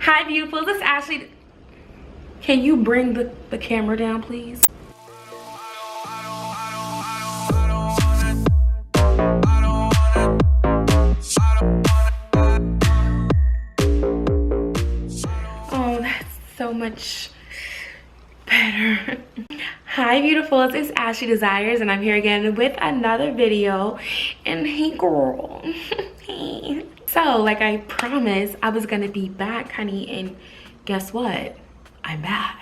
Hi beautiful, this is Ashley. Can you bring the camera down please? Oh, that's so much better. Hi beautifuls, it's Ashley Desires and I'm here again with another video. And hey girl. Hey. So like I promised I was gonna be back, honey, and guess what? I'm back.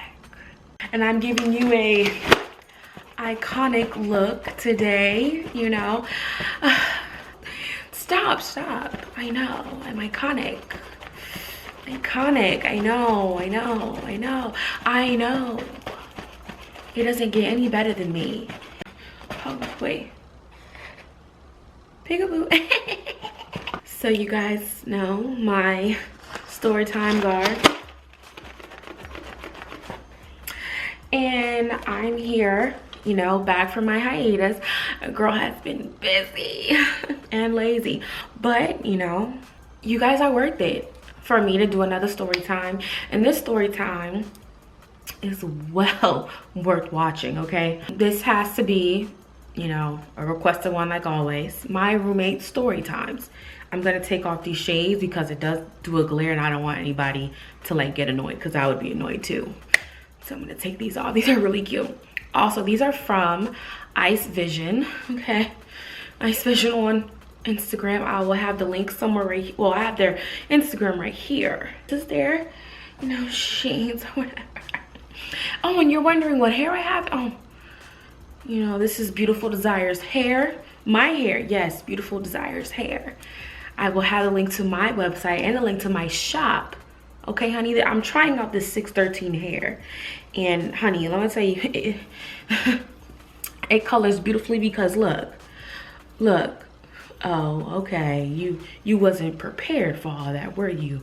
And I'm giving you a iconic look today, you know. Stop. I know, I'm iconic. Iconic, I know. It doesn't get any better than me. Oh, wait. Peekaboo. So you guys know my story time guard. And I'm here, you know, back from my hiatus. A girl has been busy and lazy. But, you know, you guys are worth it for me to do another story time. And this story time is well worth watching, okay? This has to be, you know, a requested one like always. My roommate story times. I'm gonna take off these shades because it does do a glare and I don't want anybody to like get annoyed because I would be annoyed too. So I'm gonna take these off. These are really cute. Also, these are from Ice Vision, okay? Ice Vision on Instagram. I will have the link somewhere right here. Well, I have their Instagram right here. This is their, you know, shades or whatever. Oh, and you're wondering what hair I have? Oh, you know, this is Beautiful Desires hair. My hair, yes, Beautiful Desires hair. I will have a link to my website and a link to my shop. Okay, honey, I'm trying out this 613 hair. And honey, let me tell you, it colors beautifully because look. Oh, okay, you wasn't prepared for all that, were you?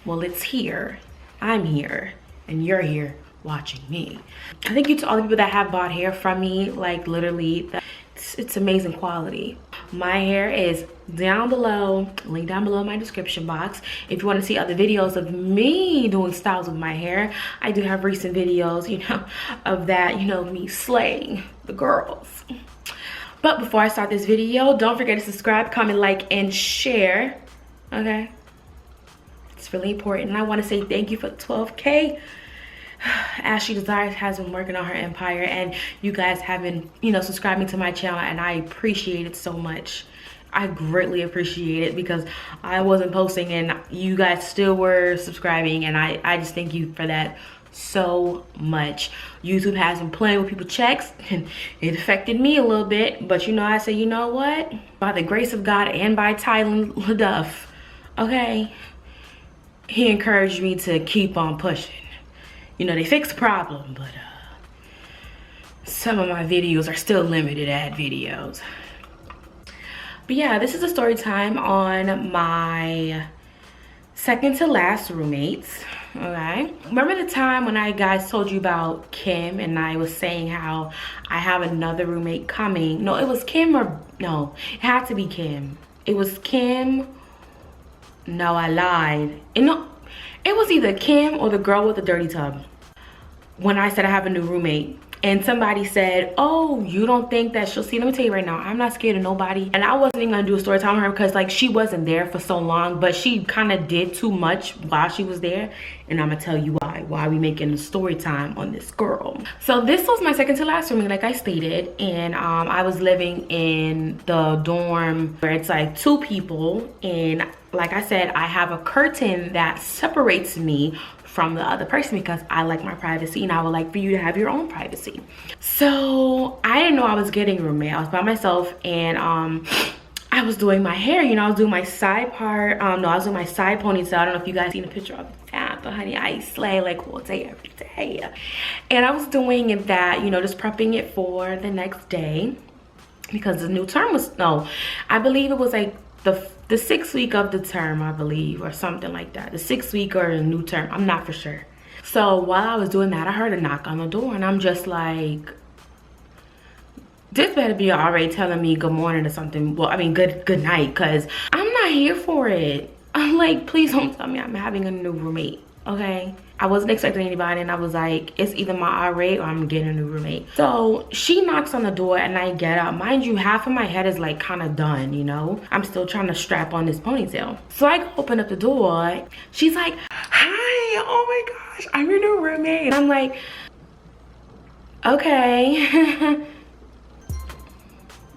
Well, it's here. I'm here, and you're here watching me. Thank you to all the people that have bought hair from me. Like literally, it's amazing quality. My hair is down below, link down below in my description box. If you want to see other videos of me doing styles with my hair, I do have recent videos, you know, of that, you know, me slaying the girls. But before I start this video, don't forget to subscribe, comment, like, and share, okay? It's really important. And I want to say thank you for 12K. Ashley Desires has been working on her empire and you guys have been, you know, subscribing to my channel and I appreciate it so much. I greatly appreciate it because I wasn't posting and you guys still were subscribing and I just thank you for that so much. YouTube has been playing with people's checks and it affected me a little bit, but you know, I say, you know what? By the grace of God and by Tylen LaDuff, okay? He encouraged me to keep on pushing. You know, they fixed the problem, but some of my videos are still limited ad videos. But yeah, this is a story time on my second to last roommates, okay? Remember the time when I guys told you about Kim and I was saying how I have another roommate coming? No, it was Kim or, no, it had to be Kim. It was Kim, no, I lied. And no, it was either Kim or the girl with the dirty tub. When I said I have a new roommate and somebody said, oh, you don't think that she'll see? Let me tell you right now, I'm not scared of nobody. And I wasn't even gonna do a story time with her because like she wasn't there for so long, but she kind of did too much while she was there. And I'm gonna tell you why we making a story time on this girl. So this was my second to last roommate, like I stated. And I was living in the dorm where it's like 2 people. And like I said, I have a curtain that separates me from the other person because I like my privacy and I would like for you to have your own privacy. So I didn't know I was getting a roommate. I was by myself and I was doing my hair, you know, I was doing my side part. No, I was doing my side ponytail. I don't know if you guys seen a picture of that, but honey, I slay like all day, every day. And I was doing that, you know, just prepping it for the next day because the new term was, no, I believe it was like the 6th week of the term, I believe, or something like that. The 6th week or a new term, I'm not for sure. So while I was doing that, I heard a knock on the door and I'm just like, this better be already telling me good morning or something. Well, I mean, good night, because I'm not here for it. I'm like, please don't tell me I'm having a new roommate. okay? I wasn't expecting anybody, and I was like, it's either my RA or I'm getting a new roommate. So she knocks on the door and I get up. Mind you, half of my head is like kind of done, you know? I'm still trying to strap on this ponytail. So I go open up the door. She's like, hi, oh my gosh, I'm your new roommate. And I'm like, okay.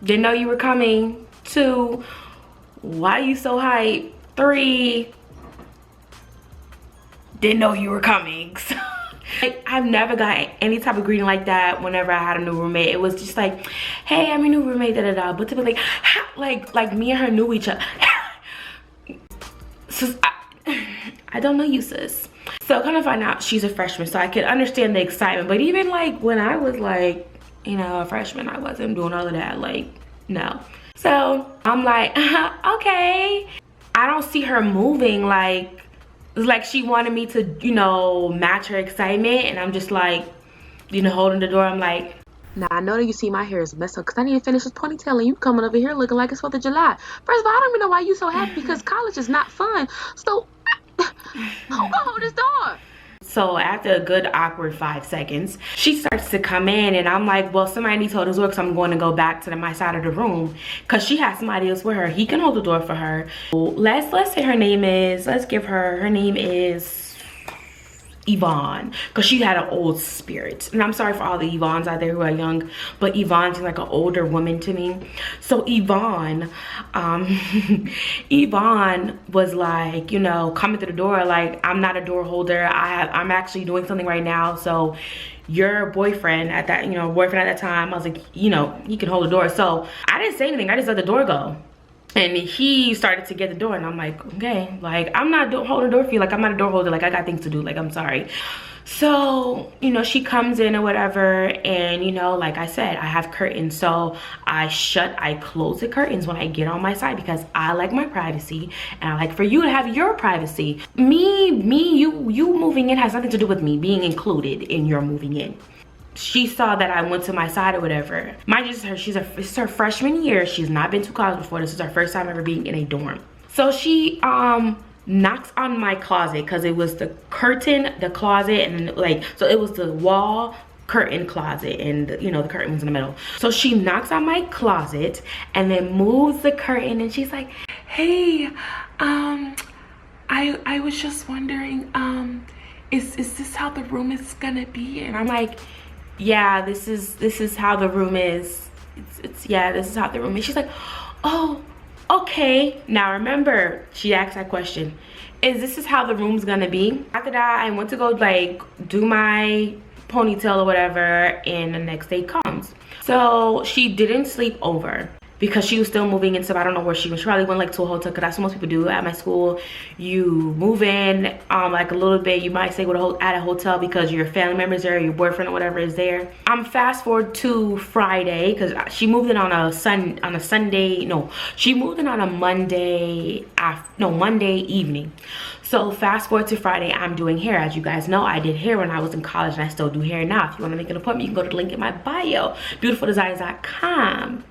Didn't know you were coming. 2, why you so hyped? 3, didn't know you were coming. So, like, I've never got any type of greeting like that whenever I had a new roommate. It was just like, hey, I'm your new roommate, da da da. But to be like me and her knew each other. So I don't know you, sis. So kind of find out she's a freshman, so I could understand the excitement. But even like when I was like, you know, a freshman, I wasn't doing all of that. Like, no. So I'm like, okay. I don't see her moving like she wanted me to, you know, match her excitement. And I'm just like, you know, holding the door. I'm like, now I know that you see my hair is messed up because I need to finish this ponytail and you coming over here looking like it's 4th of July. First of all, I don't even know why you so happy because college is not fun. So who gonna hold this door? So after a good awkward 5 seconds, she starts to come in and I'm like, well, somebody needs to hold this door, so I'm going to go back to my side of the room because she has somebody else with her. He can hold the door for her. Let's say her name is, her name is Yvonne, because she had an old spirit. And I'm sorry for all the Yvonnes out there who are young, but Yvonne seems like an older woman to me. So Yvonne, Yvonne was like, you know, coming to the door like, I'm not a door holder. I'm actually doing something right now. So your boyfriend at that, you know, boyfriend at that time, I was like, you know, he can hold the door. So I didn't say anything. I just let the door go. And he started to get the door and I'm like, okay, like I'm not holding the door for you. Like I'm not a door holder. Like I got things to do. Like I'm sorry. So, you know, she comes in or whatever. And, you know, like I said, I have curtains. So I close the curtains when I get on my side because I like my privacy. And I like for you to have your privacy. You moving in has nothing to do with me being included in your moving in. She saw that I went to my side or whatever. Mind you, this is her freshman year. She's not been to college before. This is her first time ever being in a dorm. So she knocks on my closet because it was the curtain, the closet, and like, so it was the wall, curtain, closet, and you know, the curtain was in the middle. So she knocks on my closet and then moves the curtain and she's like, hey, I was just wondering, is this how the room is gonna be? And I'm like, yeah, this is how the room is. Yeah, this is how the room is. She's like, oh, okay. Now remember, she asked that question, this is how the room's gonna be? After that, I went to go like do my ponytail or whatever, and the next day comes. So she didn't sleep over because she was still moving in. So I don't know where she was. She probably went like to a hotel, because that's what most people do at my school. You move in like a little bit, you might stay at a hotel because your family members there, your boyfriend or whatever is there. I'm fast forward to Friday because she moved in on a Sunday. No, she moved in on a Monday evening. So fast forward to Friday, I'm doing hair. As you guys know, I did hair when I was in college and I still do hair now. If you want to make an appointment, you can go to the link in my bio, beautifuldesigns.com.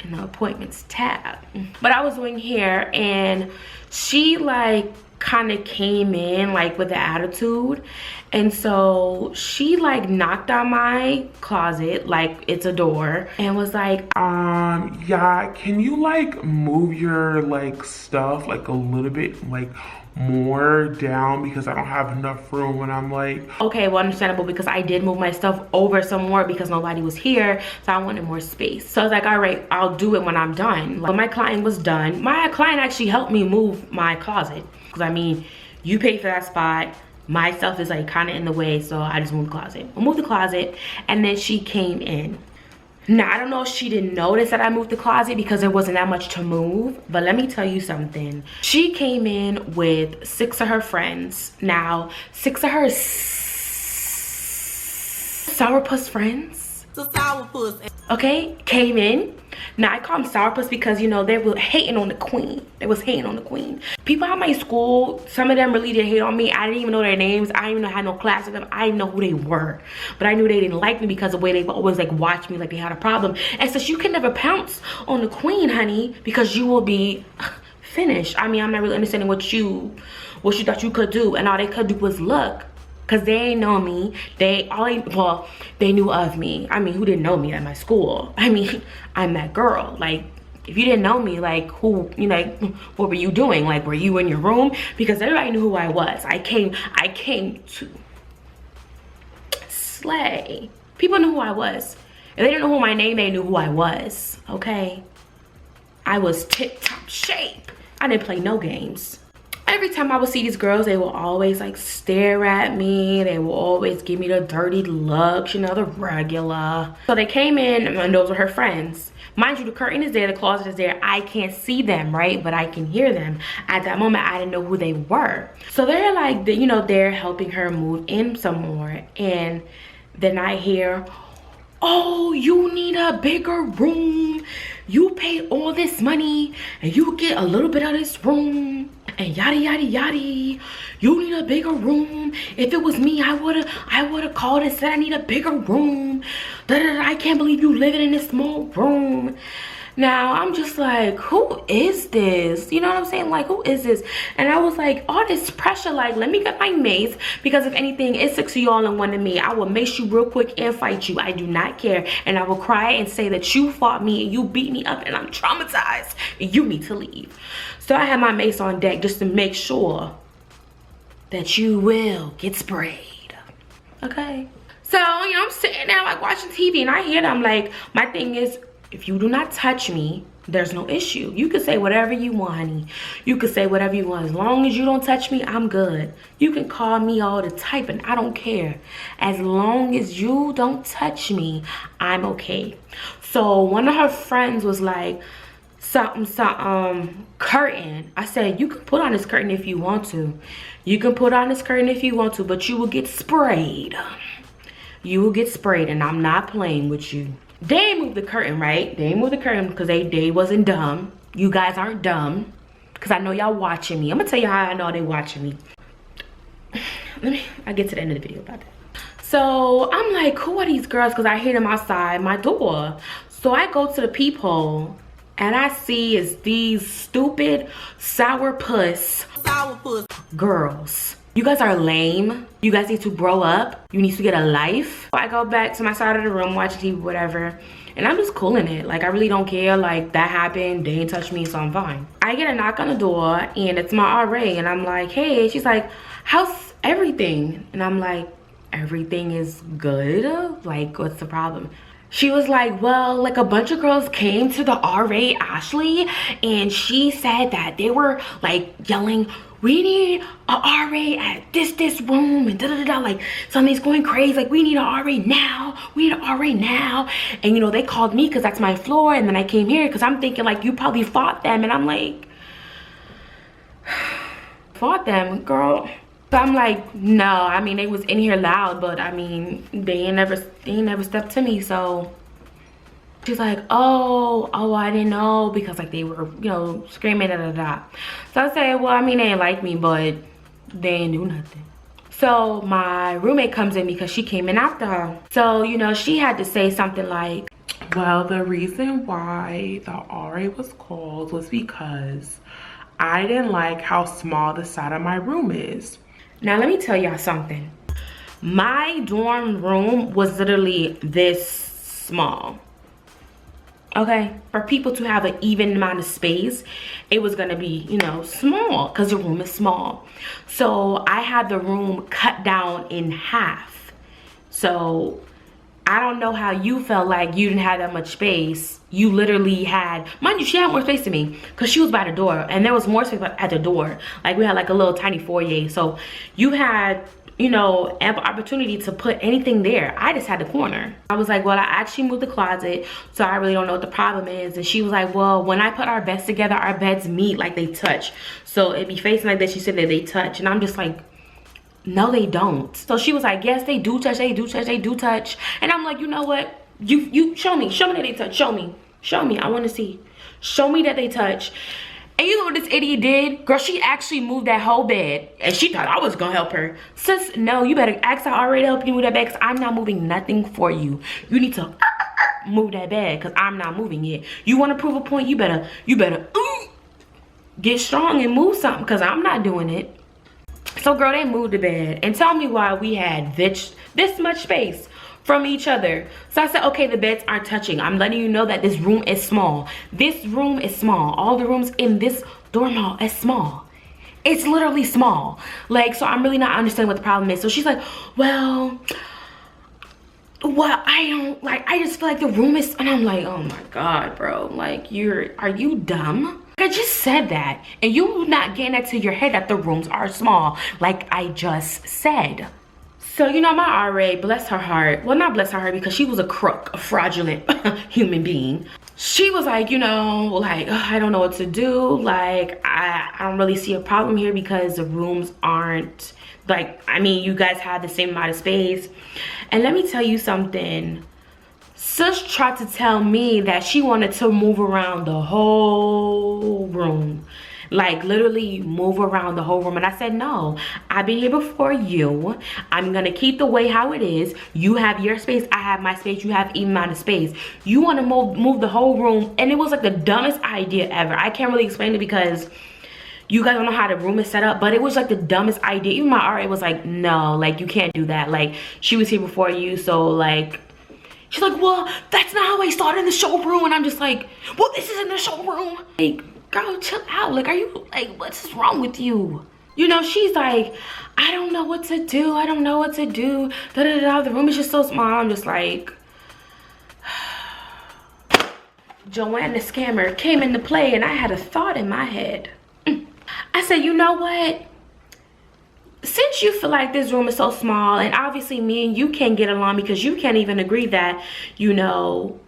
in the appointments tab. But I was doing hair and she like kind of came in like with the attitude, and so she like knocked on my closet like it's a door and was like, yeah, can you like move your like stuff like a little bit like more down because I don't have enough room? And I'm like, okay, well, understandable, because I did move my stuff over some more because nobody was here, so I wanted more space. So I was like, all right, I'll do it when I'm done. When my client was done, my client actually helped me move my closet, because I mean, you pay for that spot, my stuff is like kind of in the way, so I just moved the closet. I moved the closet and then she came in. Now, I don't know if she didn't notice that I moved the closet because there wasn't that much to move, but let me tell you something. She came in with 6 of her friends. Now, 6 of her sourpuss friends, okay, came in. Now, I call them sourpuss because, you know, they were hating on the queen. They was hating on the queen. People at my school, some of them really did hate on me. I didn't even know their names. I didn't even know I had no class with them. I didn't know who they were. But I knew they didn't like me because of the way they always like watch me like they had a problem. And so you can never pounce on the queen, honey, because you will be finished. I mean, I'm not really understanding what what you thought you could do, and all they could do was look. Cause they ain't know me. They knew of me. I mean, who didn't know me at my school? I mean, I'm that girl. Like, if you didn't know me, like, who, you know, like, what were you doing? Like, were you in your room? Because everybody knew who I was. I came to slay. People knew who I was. If they didn't know who my name, they knew who I was. Okay, I was tip top shape. I didn't play no games. Every time I would see these girls, they will always like stare at me. They will always give me the dirty looks, you know, the regular. So they came in, and those were her friends. Mind you, the curtain is there, the closet is there. I can't see them, right? But I can hear them. At that moment, I didn't know who they were. So they're like, you know, they're helping her move in some more. And then I hear, oh, you need a bigger room. You pay all this money and you get a little bit of this room. And yada yada yada. You need a bigger room. If it was me, I would've called and said I need a bigger room. Da, da, da. I can't believe you living in this small room. Now I'm just like, who is this? You know what I'm saying? Like, who is this? And I was like, all this pressure, like, let me get my mace, because if anything, it's 6 of y'all and 1 of me. I will mace you real quick and fight you. I do not care. And I will cry and say that you fought me and you beat me up and I'm traumatized and you need to leave. So I had my mace on deck just to make sure that you will get sprayed. Okay? So, you know, I'm sitting there like watching TV and I hear them. Like, my thing is, if you do not touch me, there's no issue. You can say whatever you want, honey. You can say whatever you want. As long as you don't touch me, I'm good. You can call me all the type and I don't care. As long as you don't touch me, I'm okay. So one of her friends was like, something, curtain. I said, you can put on this curtain if you want to. You can put on this curtain if you want to, but you will get sprayed. You will get sprayed, and I'm not playing with you. They moved the curtain, right? They moved the curtain because they wasn't dumb. You guys aren't dumb, because I know y'all watching me. I'm gonna tell you how I know they watching me. I'll get to the end of the video about that. So I'm like, who are these girls? Because I hear them outside my door. So I go to the peephole and I see is these stupid sourpuss girls. You guys are lame. You guys need to grow up. You need to get a life. I go back to my side of the room, watching TV, whatever. And I'm just cooling it. Like, I really don't care. Like, that happened. They didn't touch me, so I'm fine. I get a knock on the door, and it's my RA. And I'm like, hey. She's like, how's everything? And I'm like, everything is good. Like, what's the problem? She was like, well, like, a bunch of girls came to the RA, Ashley, and she said that they were, like, yelling, we need a RA at this room, and da-da-da-da, like, something's going crazy, like, we need a RA now, we need a RA now. And, you know, they called me because that's my floor, and then I came here because I'm thinking, like, you probably fought them. And I'm like, fought them, girl? So I'm like, no, I mean, they was in here loud, but I mean, they ain't never stepped to me. So she's like, oh, I didn't know, because like they were, you know, screaming, da da da. So I said, well, I mean, they ain't like me, but they ain't do nothing. So my roommate comes in because she came in after her. So, you know, she had to say something like, well, the reason why the RA was called was because I didn't like how small the side of my room is. Now, let me tell y'all something. My dorm room was literally this small. Okay? For people to have an even amount of space, it was gonna be, you know, small, because the room is small. So I had the room cut down in half. So I don't know how you felt like you didn't have that much space. You literally had, mind you, she had more space than me, because she was by the door, and there was more space at the door. Like, we had like a little tiny foyer. So you had, you know, ample opportunity to put anything there. I just had the corner. I was like, well, I actually moved the closet, so I really don't know what the problem is. And she was like, well, when I put our beds together, our beds meet, like they touch. So it'd be facing like that. She said that they touch. And I'm just like, no, they don't. So she was like, yes, they do touch, they do touch, they do touch. And I'm like, you know what? You show me that they touch. Show me, I want to see. Show me that they touch. And you know what this idiot did? Girl, she actually moved that whole bed, and she thought I was gonna help her. Sis, no, you better ask her already to help you move that bed, because I'm not moving nothing for you. You need to move that bed, because I'm not moving it. You want to prove a point? You better get strong and move something, because I'm not doing it. So girl, they moved the bed and tell me why we had this much space from each other. So I said, okay, the beds aren't touching. I'm letting you know that this room is small. This room is small. All the rooms in this dorm hall is small. It's literally small. Like, so I'm really not understanding what the problem is. So she's like, well, I don't like, I just feel like the room is, and I'm like, oh my God, bro. Like, are you dumb? I just said that, and you not getting that to your head that the rooms are small, like I just said. So, you know, my RA, bless her heart, well, not bless her heart because she was a crook, a fraudulent human being. She was like, you know, like, I don't know what to do. Like, I don't really see a problem here because the rooms aren't, like, I mean, you guys have the same amount of space. And let me tell you something. Sis tried to tell me that she wanted to move around the whole room. Like, literally move around the whole room. And I said, no, I've been here before you. I'm gonna keep the way how it is. You have your space, I have my space, you have even amount of space. You wanna move the whole room. And it was like the dumbest idea ever. I can't really explain it because you guys don't know how the room is set up, but it was like the dumbest idea. Even my RA was like, no, like, you can't do that. Like, she was here before you, so like, she's like, well, that's not how I started the showroom. And I'm just like, well, this isn't the showroom. Like, girl, chill out. Like, are you, like, what's wrong with you? You know, she's like, I don't know what to do. I don't know what to do. Da da da. The room is just so small. I'm just like, Joanne the scammer came into play, and I had a thought in my head. I said, you know what? Since you feel like this room is so small, and obviously me and you can't get along because you can't even agree that, you know,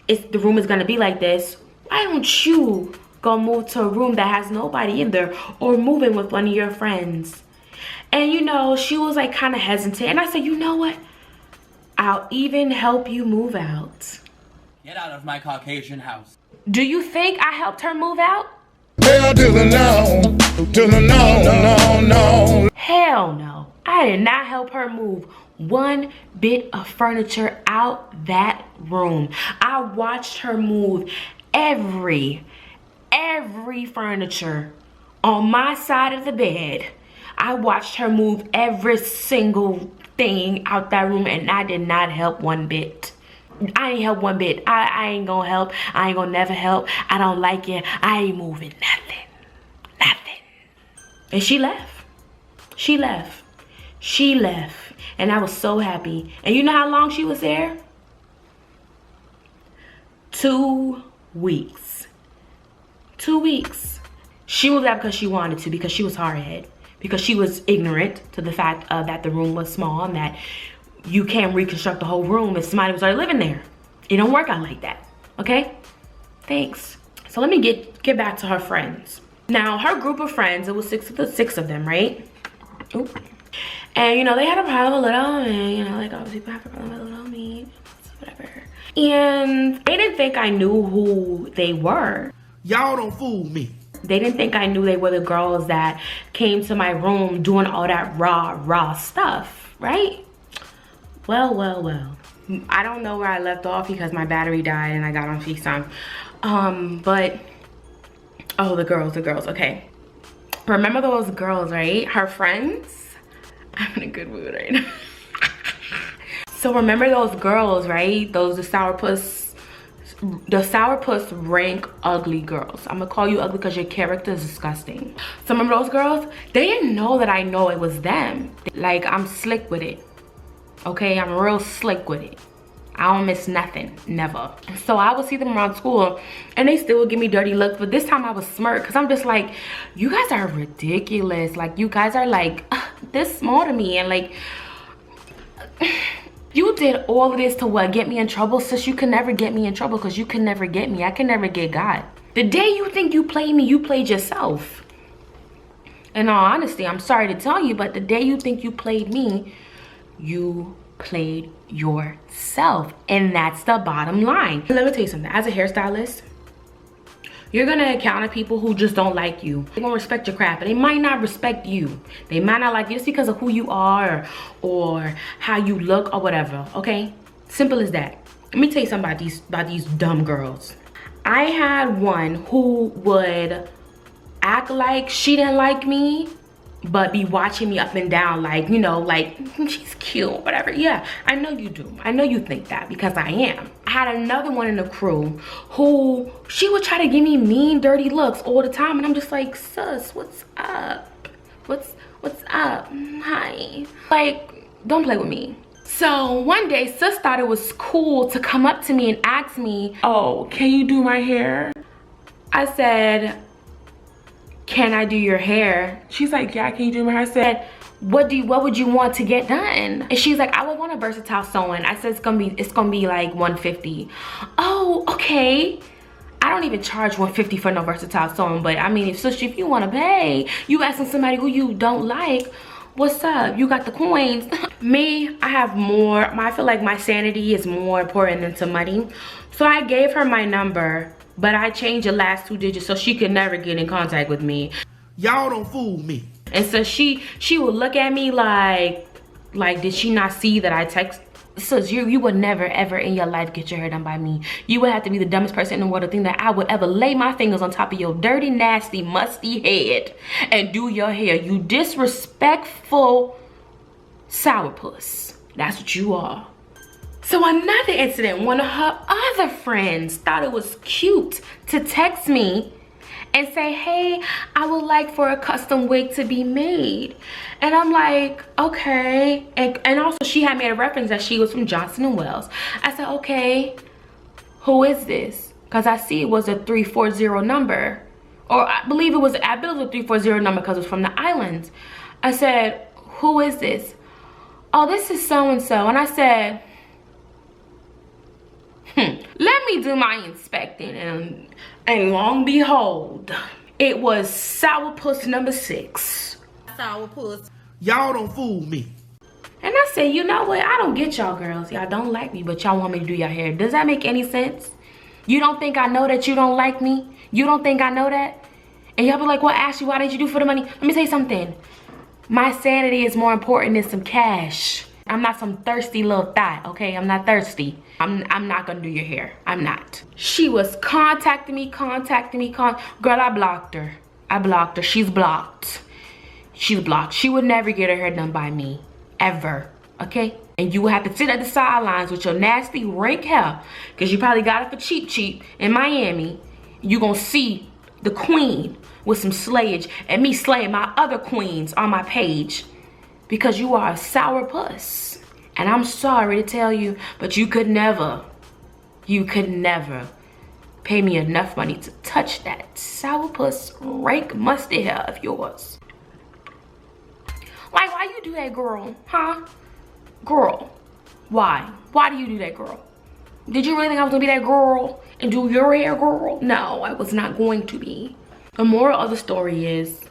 the room is gonna be like this, why don't you go move to a room that has nobody in there, or move in with one of your friends? And you know, she was like kind of hesitant, and I said, you know what? I'll even help you move out. Get out of my Caucasian house. Do you think I helped her move out? Hell to the no, to the no, no, no. Hell no. I did not help her move one bit of furniture out that room. I watched her move every furniture on my side of the bed. I watched her move every single thing out that room, and I did not help one bit. I ain't help one bit. I ain't gonna help. I ain't gonna never help. I don't like it. I ain't moving nothing. And she left. She left. She left. And I was so happy. And you know how long she was there? 2 weeks. 2 weeks. She was there because she wanted to, because she was hard-headed, because she was ignorant to the fact that the room was small and that you can't reconstruct the whole room if somebody was already living there. It don't work out like that, okay? Thanks. So let me get back to her friends. Now, her group of friends, it was six of them, right? Oop. And, you know, they had a problem with little me. You know, like, obviously people have a problem with little me. Whatever. And they didn't think I knew who they were. Y'all don't fool me. They didn't think I knew they were the girls that came to my room doing all that raw stuff, right? Well. I don't know where I left off because my battery died and I got on FaceTime. But, oh, the girls, okay. Remember those girls, right? Her friends? I'm in a good mood right now. So remember those girls, right? Those, the sourpuss rank ugly girls. I'm gonna call you ugly because your character is disgusting. So remember those girls? They didn't know that I know it was them. Like, I'm slick with it. Okay, I'm real slick with it. I don't miss nothing, never. So I would see them around school and they still would give me dirty looks, but this time I was smirk because I'm just like, you guys are ridiculous. Like, you guys are like this small to me, and like, you did all of this to what? Get me in trouble? Sis, you can never get me in trouble because you can never get me. I can never get God. The day you think you played me, you played yourself. In all honesty, I'm sorry to tell you, but the day you think you played me, you played yourself, and that's the bottom line. Let me tell you something. As a hairstylist, you're gonna encounter people who just don't like you. They won't respect your craft, but they might not respect you. They might not like you just because of who you are or how you look or whatever. Okay, simple as that. Let me tell you something about these dumb girls. I had one who would act like she didn't like me but be watching me up and down like, you know, like she's cute, whatever. Yeah, I know you do. I know you think that because I am. I had another one in the crew who she would try to give me mean, dirty looks all the time, and I'm just like, sus, what's up? What's up? Hi. Like, don't play with me. So one day, sis thought it was cool to come up to me and ask me, Oh, can you do my hair? I said, can I do your hair? She's like, yeah, can you do my hair? I said, what would you want to get done? And she's like, I would want a versatile sewing. I said, it's gonna be like $150. Oh, okay. I don't even charge $150 for no versatile sewing, but I mean, if you want to pay, you asking somebody who you don't like, what's up? You got the coins. Me, I have more. I feel like my sanity is more important than some money. So I gave her my number, but I changed the last 2 digits so she could never get in contact with me. Y'all don't fool me. And so she would look at me like did she not see that I text? Sis, you would never ever in your life get your hair done by me. You would have to be the dumbest person in the world to think that I would ever lay my fingers on top of your dirty, nasty, musty head and do your hair. You disrespectful sourpuss. That's what you are. So another incident, one of her other friends thought it was cute to text me and say, hey, I would like for a custom wig to be made. And I'm like, okay. And also she had made a reference that she was from Johnson & Wales. I said, okay, who is this? Because I see it was a 340 number. Or I believe it was a 340 number because it was from the islands. I said, who is this? Oh, this is so-and-so. And I said, let me do my inspecting, and long and behold, it was sourpuss number 6. Sourpuss. Y'all don't fool me. And I said, you know what? I don't get y'all girls. Y'all don't like me, but y'all want me to do your hair. Does that make any sense? You don't think I know that you don't like me? You don't think I know that? And y'all be like, well, Ashley, why did you do for the money? Let me tell you something. My sanity is more important than some cash. I'm not some thirsty little thot, okay? I'm not thirsty. I'm not gonna do your hair. I'm not. She was contacting me. Girl, I blocked her. She's blocked. She's blocked. She would never get her hair done by me. Ever. Okay? And you would have to sit at the sidelines with your nasty rank hair, because you probably got it for cheap in Miami. You gonna see the queen with some slayage and me slaying my other queens on my page. Because you are a sourpuss. And I'm sorry to tell you, but you could never pay me enough money to touch that sourpuss rank musty hair of yours. Like, why you do that, girl? Huh? Girl, why? Why do you do that, girl? Did you really think I was gonna be that girl and do your hair, girl? No, I was not going to be. The moral of the story is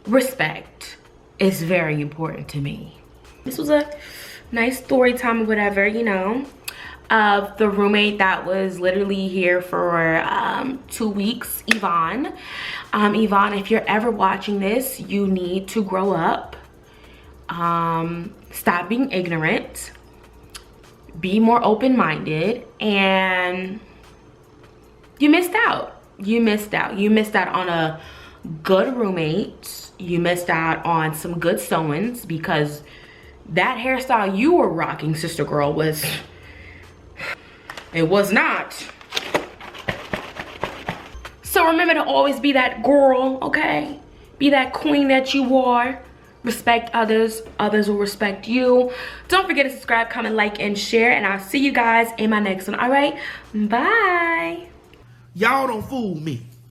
respect is very important to me. This was a nice story time or whatever, you know, of the roommate that was literally here for 2 weeks, Yvonne. Yvonne, if you're ever watching this, you need to grow up. Stop being ignorant. Be more open-minded. And you missed out. You missed out. You missed out on a good roommate. You missed out on some good sewings, because that hairstyle you were rocking, sister girl, was not. So remember to always be that girl, okay? Be that queen that you are. Respect others, others will respect you. Don't forget to subscribe, comment, like, and share, and I'll see you guys in my next one. All right, bye. Y'all don't fool me.